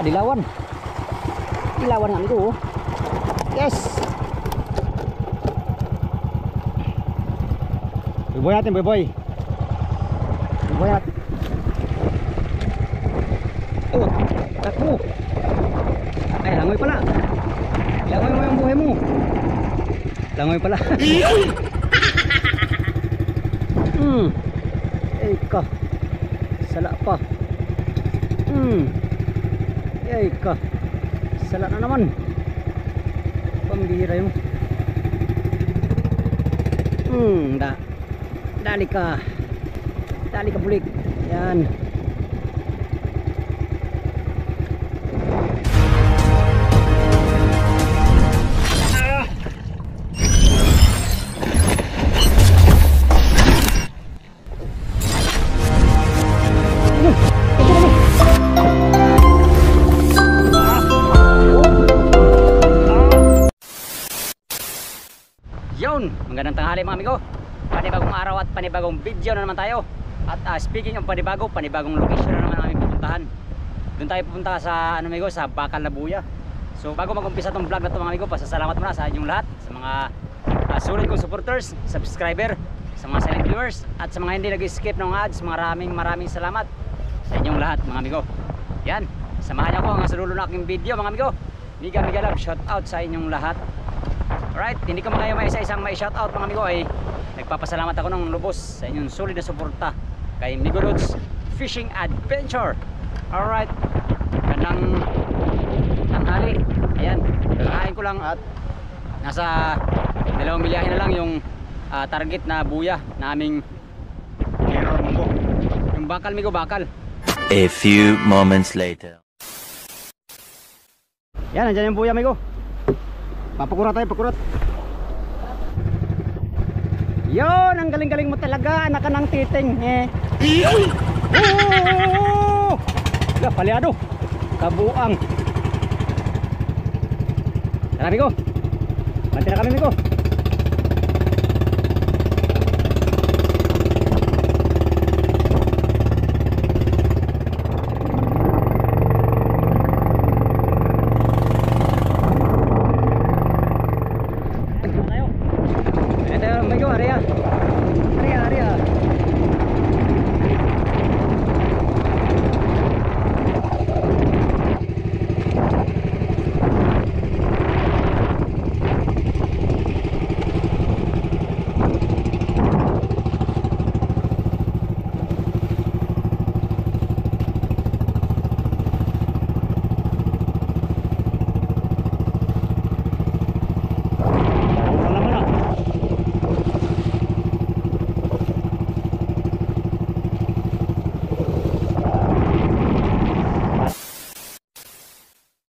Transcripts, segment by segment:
Dilawan. Dilawan nga amigo. Yes. Boy natin, boy. Boy natin. Oh, takbo. Ay, langoy pala. Langoy mo yung buhay mo. Langoy pala. Ay ka. Sala pa. Ay ka. Sala na naman. Pambihira yung. Dali ka. Dali ka bulik. Yan. Magandang tanghali mga amigo. Panibagong araw at panibagong video na naman tayo. At speaking of panibagong location na naman namin pupuntahan. Doon tayo pupunta sa amigo, sa Bakal na Buya. So bago mag-umpisa tong vlog na to mga amigo, pasasalamat muna sa inyong lahat, sa mga sulit kong supporters, subscriber, sa mga silent viewers, at sa mga hindi nag-skip ng ads. Maraming salamat sa inyong lahat mga amigo. Yan, samahan niyo ako hanggang sa dulo na aking video mga amigo. Mega love, shout out sa inyong lahat. Alright, hindi ko makaya may isa-isang may shoutout mga amigo ay nagpapasalamat ako ng lubos sa inyong solid na suporta kay Migo Lods Fishing Adventure. Alright, ganang tanghali. Ayan, kakain ko lang at nasa 2 milyahe na lang yung target na buya na aming yung bakal Migo, bakal. A few moments later. Yan, nandiyan yung buya Migo. Papakurat tayo, pakurat. Yon, ang galing-galing mo talaga, anak ka ng titing. Paliado. Kabuang. Tara, amigo. Banti na kami, amigo.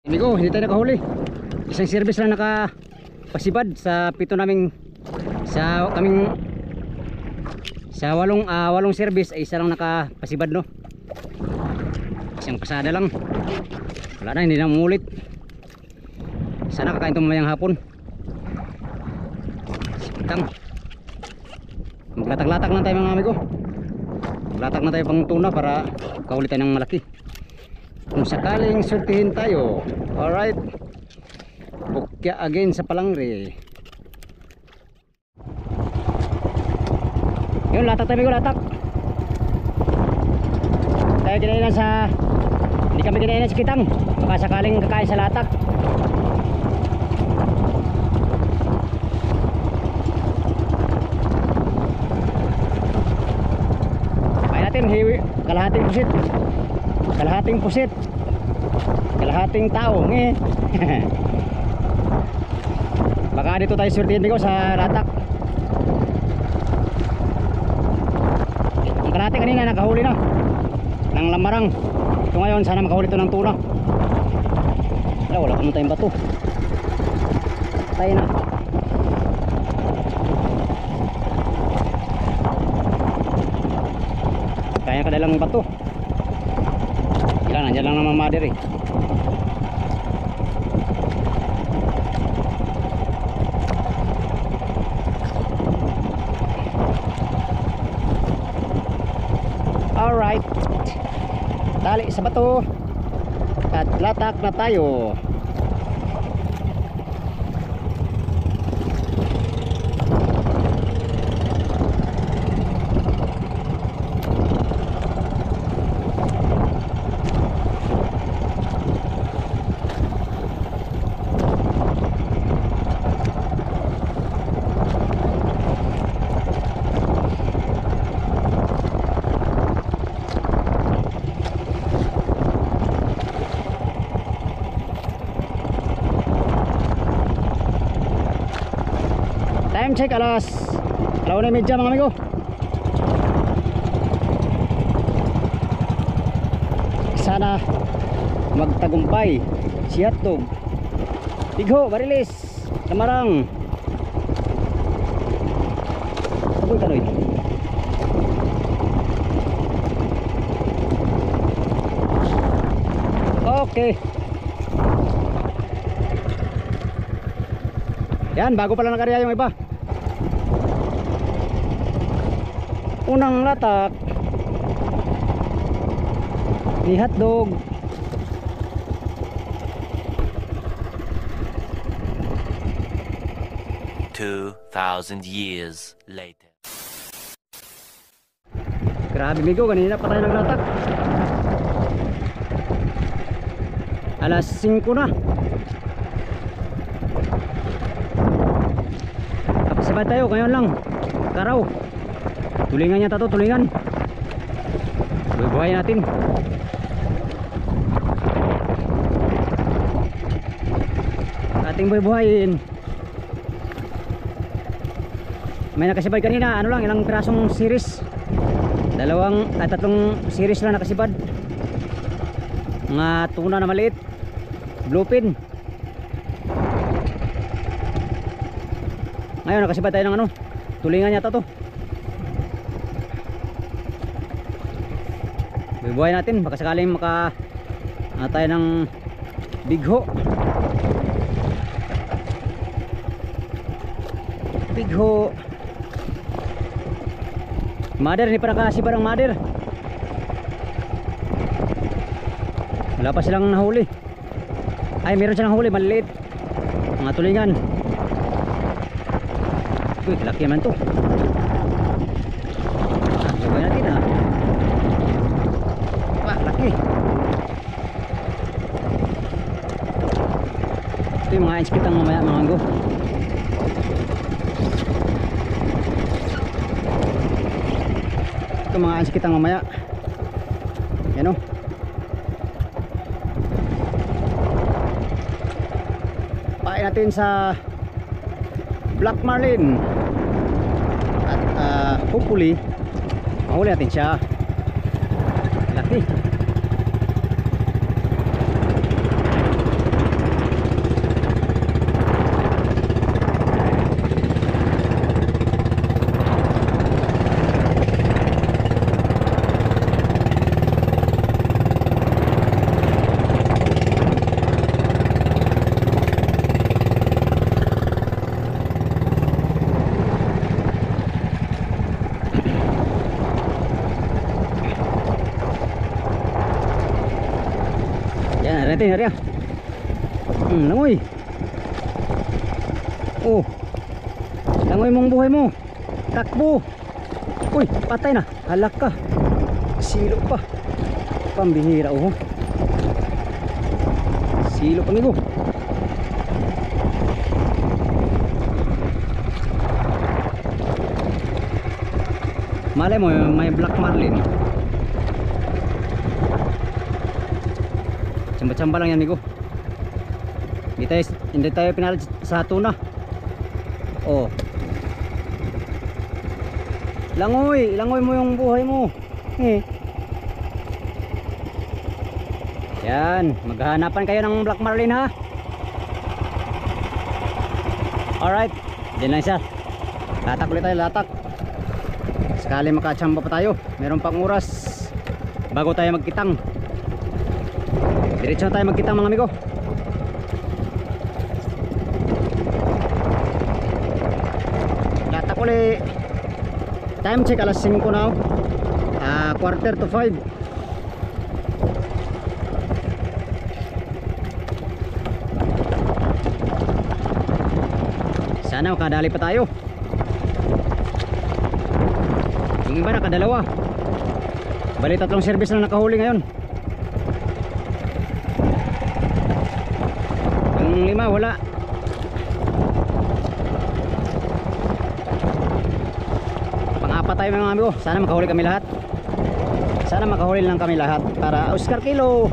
Amigo, hindi tayo nakahuli. Isang service lang nakapasibad sa pito naming sa walong service ay isa lang nakapasibad, no. Isang pasada lang. Wala na, hindi na umulit. Sana kakain ito mamayang hapon. Sipitang. Maglatak-latak lang tayo mga amigo. Maglatak na tayo pang tuna para kaulit tayo ng malaki. Kung sakaling surtihin tayo. Alright, bukya again sa Palangre. Yun, latak tayo, latak. Tayo kinainan sa, hindi kami kinainan sa kitang. Baka sakaling kakain sa latak. Kaya natin, kalahating pusit. Kalahating pusit, kalahating tao. Baka dito tayo surtihin ko sa latak. Ang kalahati kanina nakahuli na ng lamarang. Ito ngayon sana makahuli ito ng tuna. Wala kami tayong bato. Tayo na. Kaya kadalang bato. Nandiyan lang naman mother eh. Alright, tali sa bato. At latak na tayo. Time check alas 1:30 mga amigo. Sana magtagumpay si Hotdog. Tigho, Barilis, Tamarang. Taboy kanoy. Okay. Yan, bago pala nakarya yung iba. Unang latak ni Hotdog. "2,000 years later." Grabe migo, kanina pa tayo naglatak. Alas 5 na. Kapasabay tayo, ngayon lang karaw. Tulingan niya tato, tulingan. Buhay natin. Ating buhay-buhayin. May nakasibad kanina, ano lang, ilang pirasong series. Tatlong series lang nakasibad. Mga tuna na maliit. Bluefin. Ngayon nakasibad tayo ng ano, tulingan niya tato. Buhay natin, baka sakaling tayo ng bigho. Bigho. Mother, hindi pa nakasibar ang mother. Wala pa silang nahuli. Ay, meron silang nahuli, maliliit. Mga tulingan. Uy, laki naman to. Buhay natin ha. Laki. Ito yung mga inskitang mamaya mga anggo. Ito mga inskitang mamaya. Yan o. Pain natin sa Black Marlin. At hopefully mahuli natin siya. Laki. Natin hari ya. Langoy. Oh. Langoy mong buhay mo. Takbo. Uy, patay na. Halak ka. Silo pa. Pambihira oh. Silo pa amigo. Malay mo may Black Marlin. Chamba-chamba lang yan amigo. Hindi tayo pinalit sa tuna. Oh. Langoy mo yung buhay mo. Yan, maghahanapan kayo ng Black Marlin ha. Alright, din lang siya. Latak ulit tayo, latak. Sakali makachamba pa tayo, meron pang oras bago tayo magkitang. Diretso na tayo magkitang mga amigo. Latak ulit. Time check alas 5 now. 4:45. Sana makadali pa tayo. Yung iba nakadalawa. Bali 3 service na nakahuli ngayon. Yung 5 wala. Pang-apat tayo mga amigo. Sana makahuli kami lahat. Sana makahuli lang kami lahat para Oscar Kilo.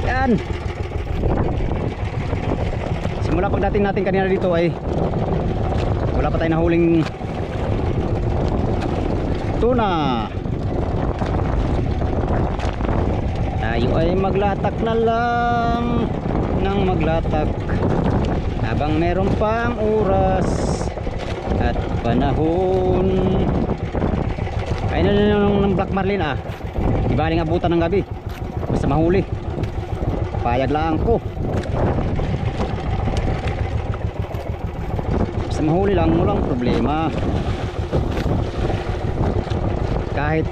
Yan. Simula pagdating natin kanina dito ay wala pa tayong nahuling tuna. Tayo ay maglatak na lang ng maglatak habang meron pang oras at panahon. Kaya na ng Black Marlin di baling abutan ng gabi basta mahuli. Payag lang ko. Basta mahuli lang, walang problema. Kahit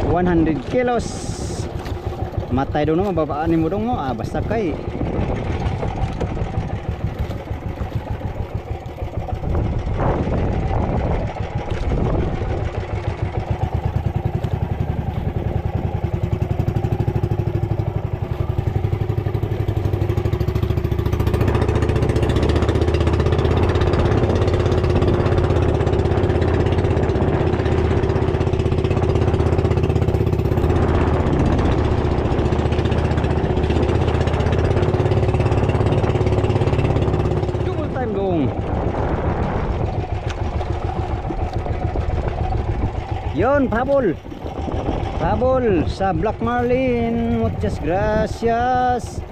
100 kilos matay doon mo, babaanin mo doon mo. Basta kay yun, pahabol sa Black Marlin. Muchas gracias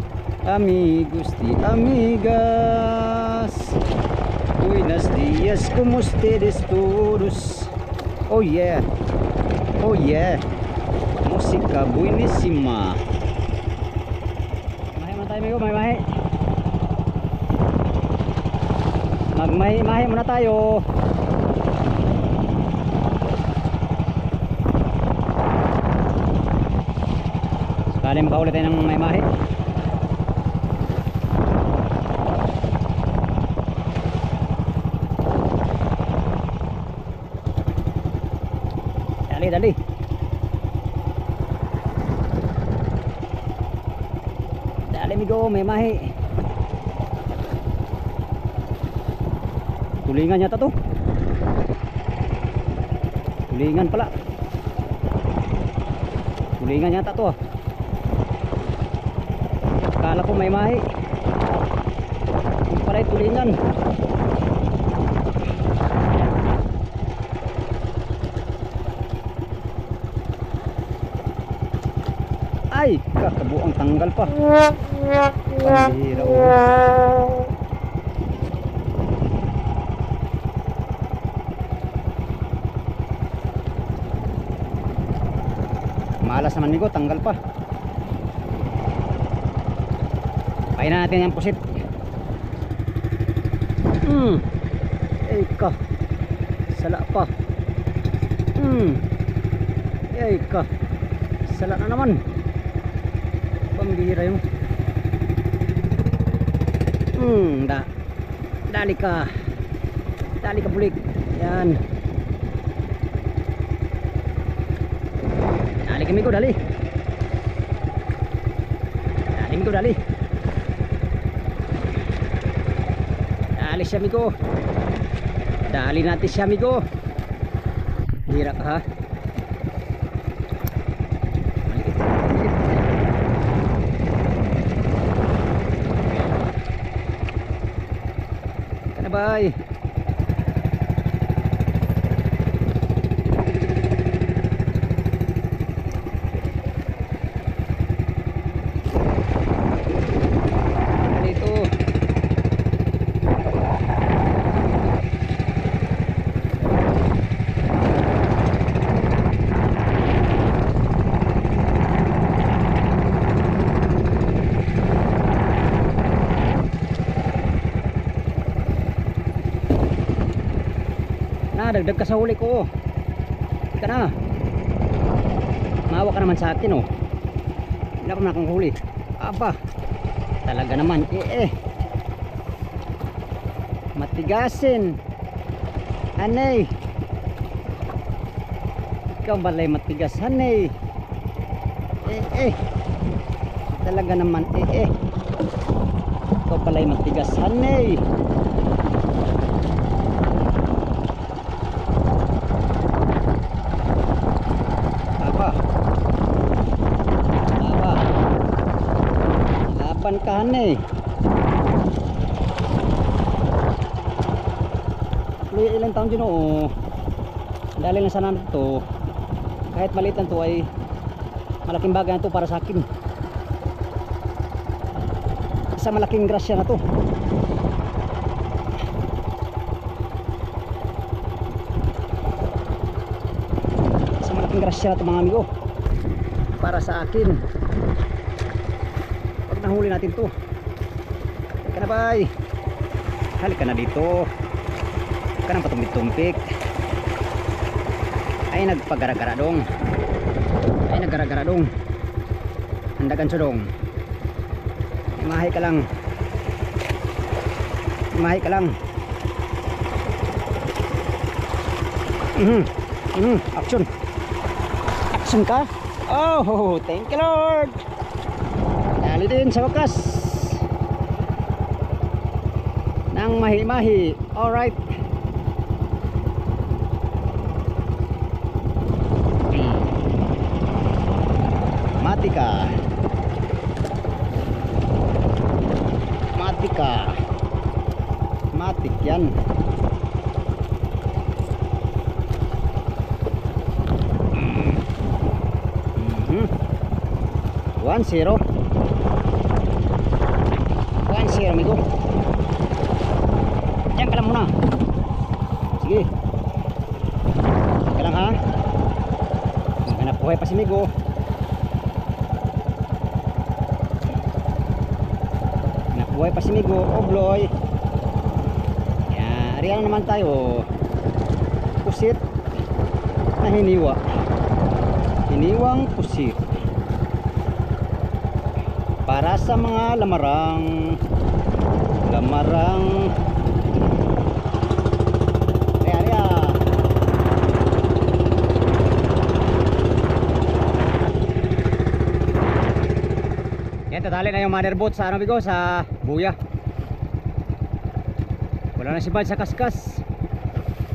amigos y amigas, buenos días, como ustedes todos. Oh yeah, música buenísima. Mahi muna tayo amigo, mahi magmahi muna tayo. Kali makaulit tayo ng may-mahi. Dali. Dali migo, may-mahi. Tulingan yata to. Tulingan pala. Tulingan yata to Kala ko may mahi. Yung pala tulingan. Ay, kakabuang tanggal pa. Pambihira malas naman nigo, tanggal pa. Kain na natin yung pusit. Ka. Sala pa. Ka. Sala na naman. Pambihira yung. Dali ka. Dali ka bulik. Yan. Dali kami ko, dali. Dali kami ko, dali. Dali siya amigo. Dali natin siya amigo. Hira ka ha. Kanabay. Dagdag ka sa huli ko. Ika na. Maawa ka naman sa akin Hindi ako nakang huli. Aba. Talaga naman. Matigasin. Anay. Ikaw balay matigas, hanay. Talaga naman, Ikaw balay matigas, hanay. Aba. Laban ka, hanay. Ilang taon dyan, dali lang sana ito. Kahit maliit lang ito ay malaking bagay na ito para sa akin. Isa malaking grasya na ito. Isa malaking grasya na ito mga amigo para sa akin. Pag nahuli natin ito, halika na bay, halika na dito. Ka nang patumpik-tumpik. Ay nagpagara-gara dong. Handagan sa dong. Imahay ka lang. Action ka. Oh, thank you Lord. Dali din sa wakas nang mahi-mahi. Alright. Matik yan. 1-0 amigo. Diyan ka lang muna. Sige. Ka lang ha. Maghanap buhay pa si amigo. Buhay pa si Migo, obloy. Yan, ariyan naman tayo. Pusit na hiniwa. Hiniwang pusit. Para sa mga lamarang. Ariyan. Yan, tatali na yung mother boat sa ano bigo, sa buya. Wala na si Bad sa kaskas.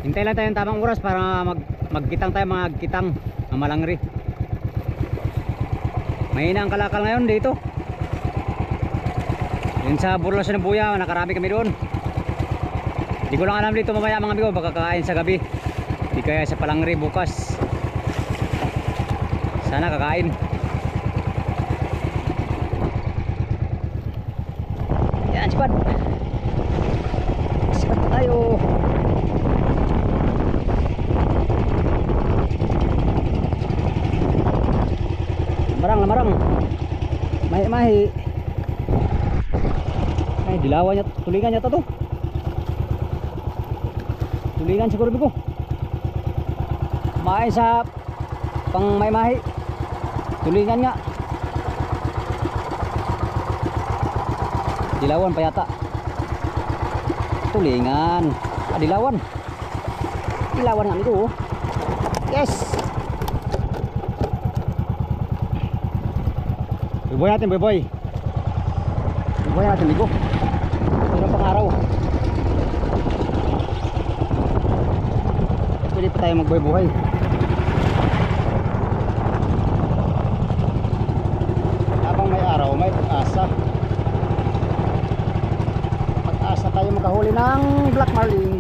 Hintay lang tayo ng tamang oras para magkitang tayo, magkitang ang malangri. Mahina ang kalakal ngayon dito. Yun sa burlasan ng buya, nakarami kami doon. Hindi ko lang alam dito mamaya mga bigo, baka kakain sa gabi. Hindi kaya sa palangri bukas. Sana kakain. Yan, sipat tayo. Lamarang mahi ay dilawan niya, tulingan niya to. Tulingan siguro bigo. Maay sa pang mahi tulingan nga. Dilawan pa yata. Tulingan. Dilawan nga amigo. Yes. Boy natin boy. Boy natin amigo. Pero pang araw. Pwede pa tayo magbuhay-buhay. Habang may araw, may pag-asa. Pag-asa tayo makahuli ng black marlin.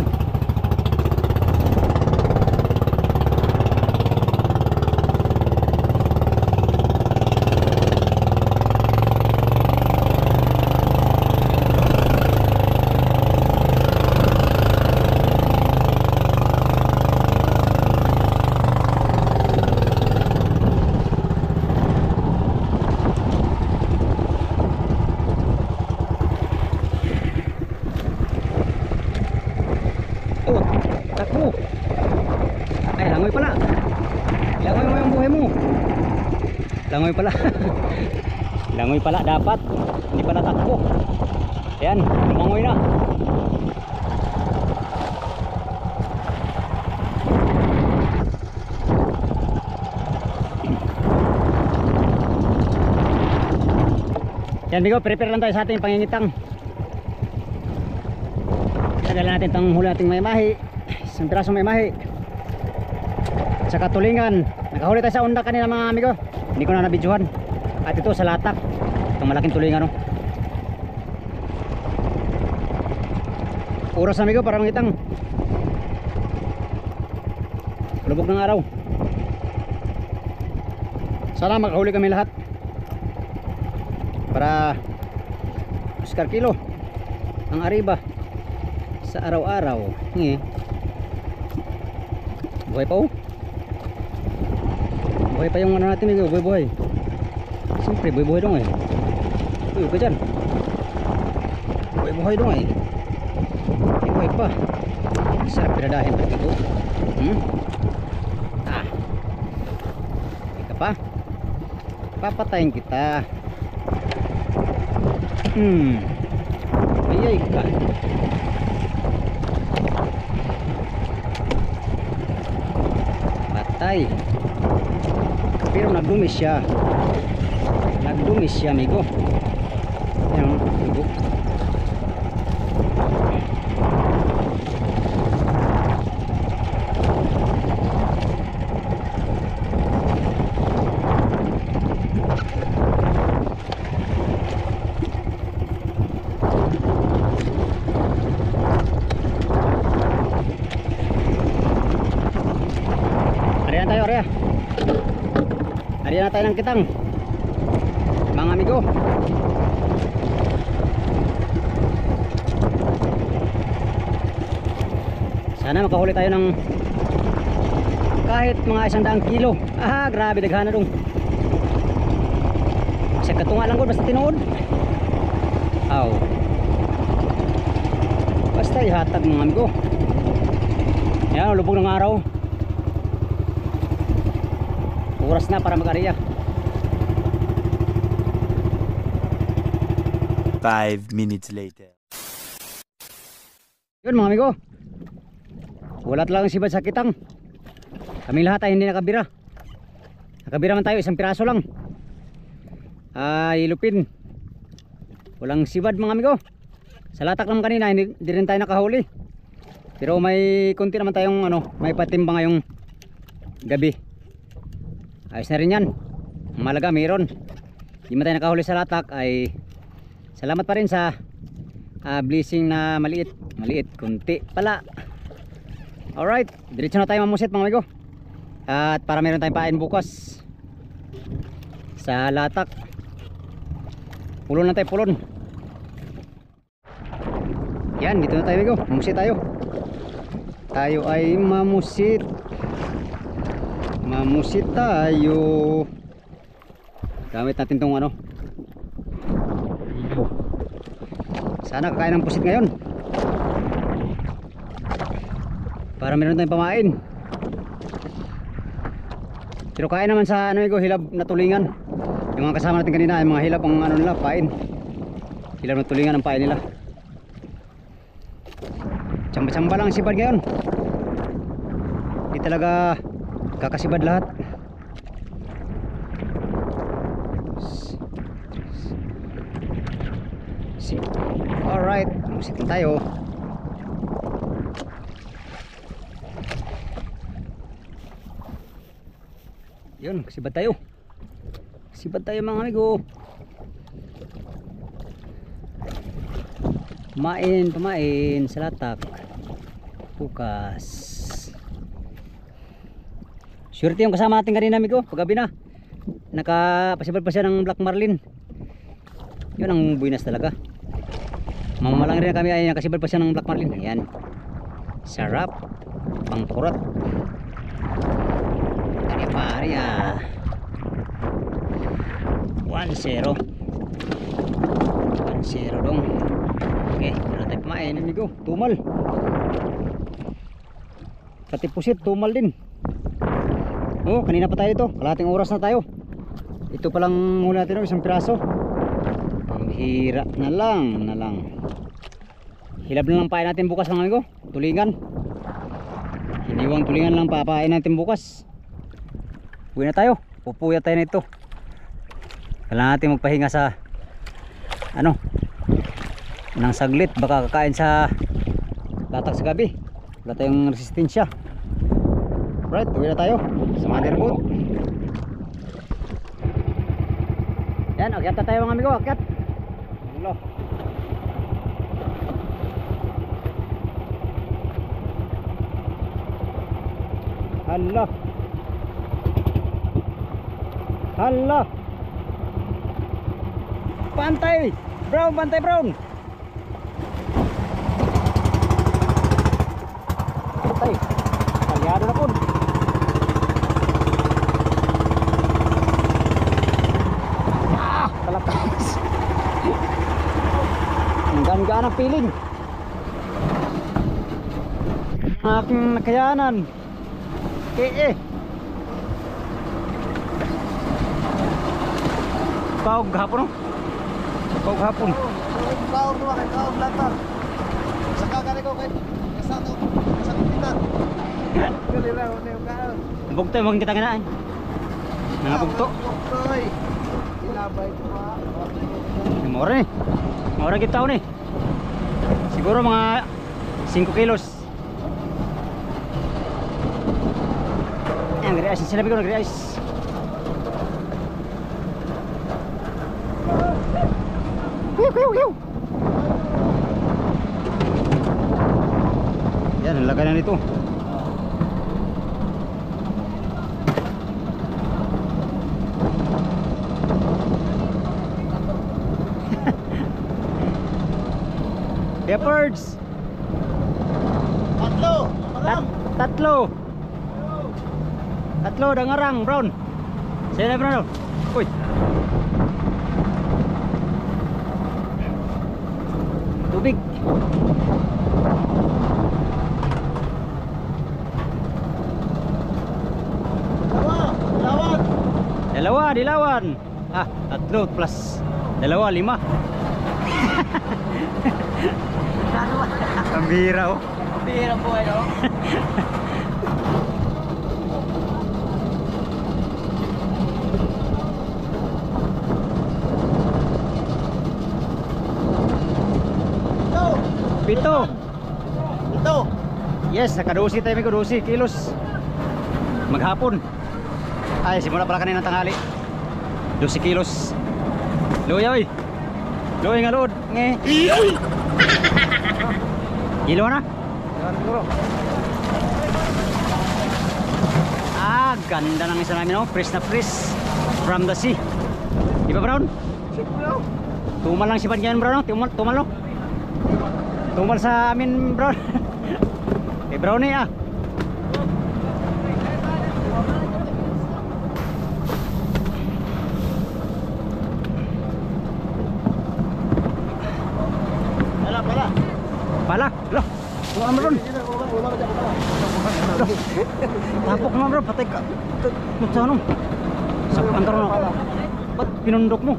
Langoy pala dapat, hindi pala takbo. Ayan, lumangoy na. Yan amigo, prepare lang tayo sa ating pangingitang. Tagalan natin itong huli nating may-mahi. Isang pirasong may-mahi. At saka tulingan. Nakahuli tayo sa unda kanina mga amigo. Hindi ko na nabidyohan. At ito sa latak. Itong malaking tulingan, oh. Oras amigo para mangitang. Lubog ng araw. Sana makahuli kami lahat para Oscar kilo ang ariba sa araw-araw. Buhay pa, oh. Buhay pa yung ano natin amigo, buhay. Siyempre buhay dong eh. Uy ka dyan. Buhay dong eh. Buhay pa. Sarap pinadahin pa ito. Ika pa. Papatayin kita. Ayay ka. Patay. Pero nagdumi siya amigo. Yan amigo. Ariyan na tayo ng kitang mga amigo. Sana makahuli tayo ng kahit mga 100 kilo. Grabe daghana dong. Sa katunga lang ko basta tinuod. Basta ihatag mga amigo. Yan, lubog ng araw. Oras na para mag-ariya. 5 minutes later. Yun mga amigo, wala talagang sibad sa kitang. Kami lahat ay hindi nakabira. Nakabira man tayo, isang piraso lang. Ilupin. Walang sibad mga amigo. Sa latak naman kanina hindi rin tayo nakahuli. Pero may konti naman tayong may patimba ngayong gabi. Ayos na rin yan. Malaga mayroon. Hindi man tayo nakahuli sa latak ay salamat pa rin sa blessing na maliit kunti pala. Alright, diretso na tayo mamusit mga amigo. At para meron tayong pain bukas sa latak. Pulon na tayo, pulon. Yan, dito na tayo amigo. Mamusit tayo. Tayo ay mamusit tayo. Gamit natin tong sana kakain ng pusit ngayon para meron tayong pamain. Pero kain naman sa hilab na tulingan. Yung mga kasama natin kanina ay mga hilab ang nila, pain. Hilab na tulingan ang pain nila. Tsamba-tsamba lang sibad ngayon. Hindi talaga kakasibad lahat. Alright, musitin tayo. Yun, kasibad tayo. Kasibad tayo mga amigo. Pamain sa latak. Bukas. Surety yung kasama natin kanina amigo, paggabi na. Nakapasibad pa siya ng black marlin. Yun ang buinas talaga. Mamalang rin kami ay nakasibad pa siya ng black marlin. Ayan. Sarap. Pang kurot. Tari pari 1-0. 1-0 dong. Okay, meron tayo pamain amigo. Tumal. Pati pusit, tumal din. Kanina pa tayo ito. Kalahating oras na tayo. Ito palang huli natin isang piraso. Pambihira na lang. Hilab na lang pain natin bukas mga amigo. Tulingan. Hiniwang tulingan lang papain natin bukas. Uwi na tayo. Pupuya tayo nito. Kailangan natin magpahinga sa ano nang saglit, baka kakain sa latag sa gabi. Wala tayong resistensya. Right, uwi na tayo sa motherboard. Yan, akyat na tayo mga amigo, akyat. Hello. Hala. Hala. Pantay Brown, pantay Brown. Pantay. Kalyado na po. Ah, talakas. Ang gaan-gaan ang feeling. Ang aking nakayanan. Paog hapon, no? Paog hapon. Paog mo kay paog latar. Sa kagari ko kay kasano pitan. Gali lang ne kaon. Bugto mo kita ganaan. Mga bugto. Bugtoy. Ilabay ko pa. Mura ni. Mura kita ni. Siguro mga 5 kilos. Nag-realize, sinabi ko nag-realize. Yan, ang lagay na nito. Leopards. Tatlo. Tatlo, dangarang, Brown. Sa'yo na, Brown. Uy. Tubig. Dalawa, dilawan. Ah, tatlo plus dalawa, 5. Ang bira, oh. Ang bira po ay no. Pito. Ito. Yes, nakadusi tayo, may 12 kilos. Maghapon. Ay, simula pala kanina tanghali. 12 kilos. Luya, oy. Luya nga lood. Nge. Kilo na? Yan bro. Ah, ganda ng isa namin, oh. Fresh na fresh. From the sea. Di ba, Brown? Siguro. Tumal lang si Padyan, Brown, no? Tumal, no? Tumal sa amin, Brown. Eh, Brown eh, ah. Pala. Pala, loh. Tuwa naman, Brown. Tapok naman, Brown. Patay ka. Sa ano? Sa pantaro na. Ba't pinundok mo?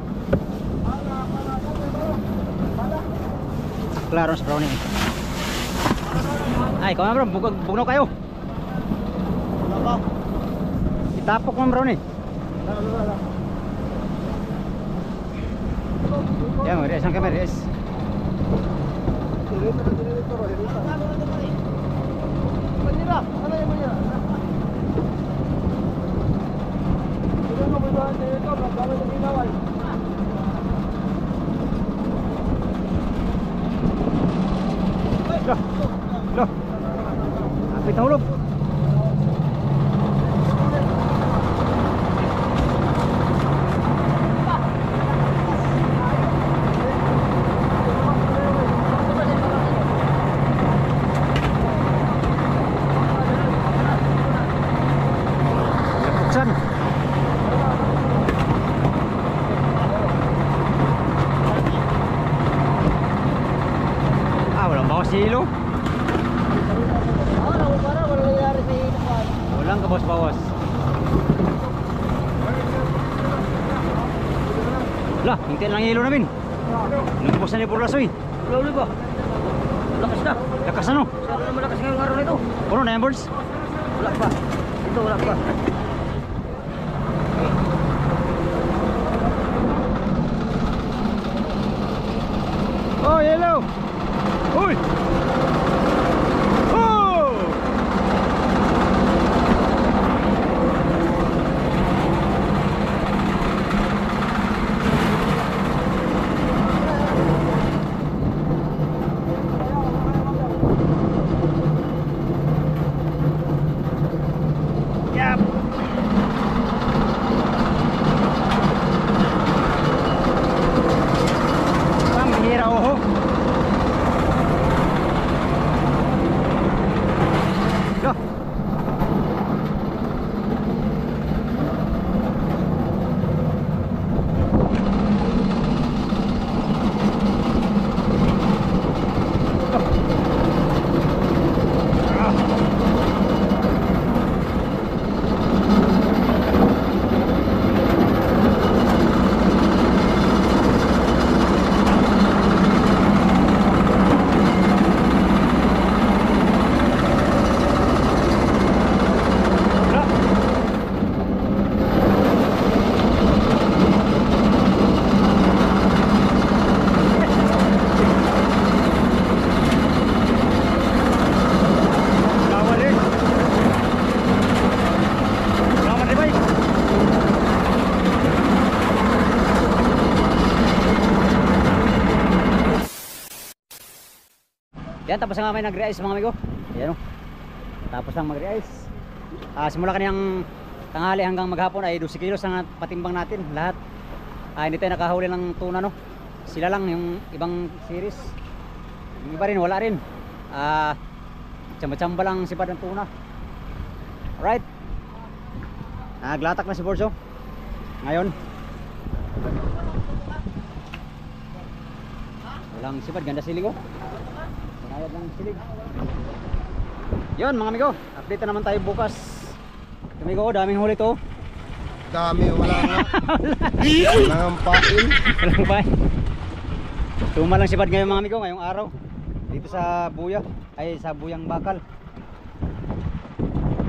Klaro sa Brown eh. Ay, ikaw na, Brown. Bugnaw kayo. Itapok mo, Brown eh. Yan, Marias. Saan ka, Marias? Loh. Apit ang ulog. Lapuksan. Ah, walang bawas si Hilo. Walang kabawas-bawas. Lah, hintayin lang yung hilo namin. Nagpupos na ni Purlasoy. Lolo ba? Lakas na. Lakas ano? Sana na malakas ngayong araw nito. Puno na yan, birds? Wala pa. Ito wala pa. yellow. Uy! Oh! Yep. Pambihira, oh. Go. Yan, tapos nga may nag-re-ice mga amigo. Ayan o. Tapos lang mag-re-ice. Simula kaniyang tanghali hanggang maghapon ay 12 kilos ang patimbang natin lahat. Hindi tayo nakahuli ng tuna, no. Sila lang yung ibang series. Yung iba rin wala rin. Tsamba-tsamba lang sipad ng tuna. Alright. Naglatak na si Borso ngayon. Walang sipad, ganda siling oh. Ayad lang silig. Yun mga amigo, update na naman tayo bukas. Amigo, daming huli to. Dami, wala nga. Wala nga pain. Walang pa. Tuma lang sipad ngayon mga amigo, ngayong araw. Dito sa buya, ay sa buyang bakal.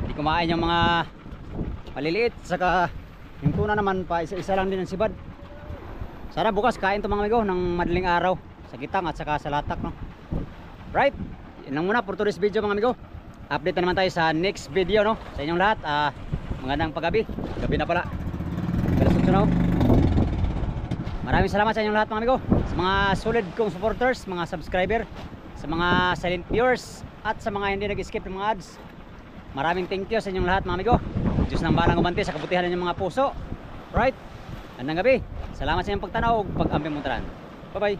Hindi kumain yung mga maliliit. Saka yung tuna naman pa, isa-isa lang din ang sipad. Sana bukas kain to mga amigo ng madaling araw. Sa gitang at saka sa latak, no? Right, yun lang muna for today's video mga amigo. Update na naman tayo sa next video, no? Sa inyong lahat, magandang paggabi. Gabi na pala. Maraming salamat sa inyong lahat mga amigo. Sa mga solid kong supporters, mga subscriber, sa mga silent viewers, at sa mga hindi nag-skip ng mga ads. Maraming thank you sa inyong lahat mga amigo. Diyos nang balang umante sa kabutihan ng mga puso. Right, gandang gabi. Salamat sa inyong pagtanaw, pag-ampi mong taran. Bye bye.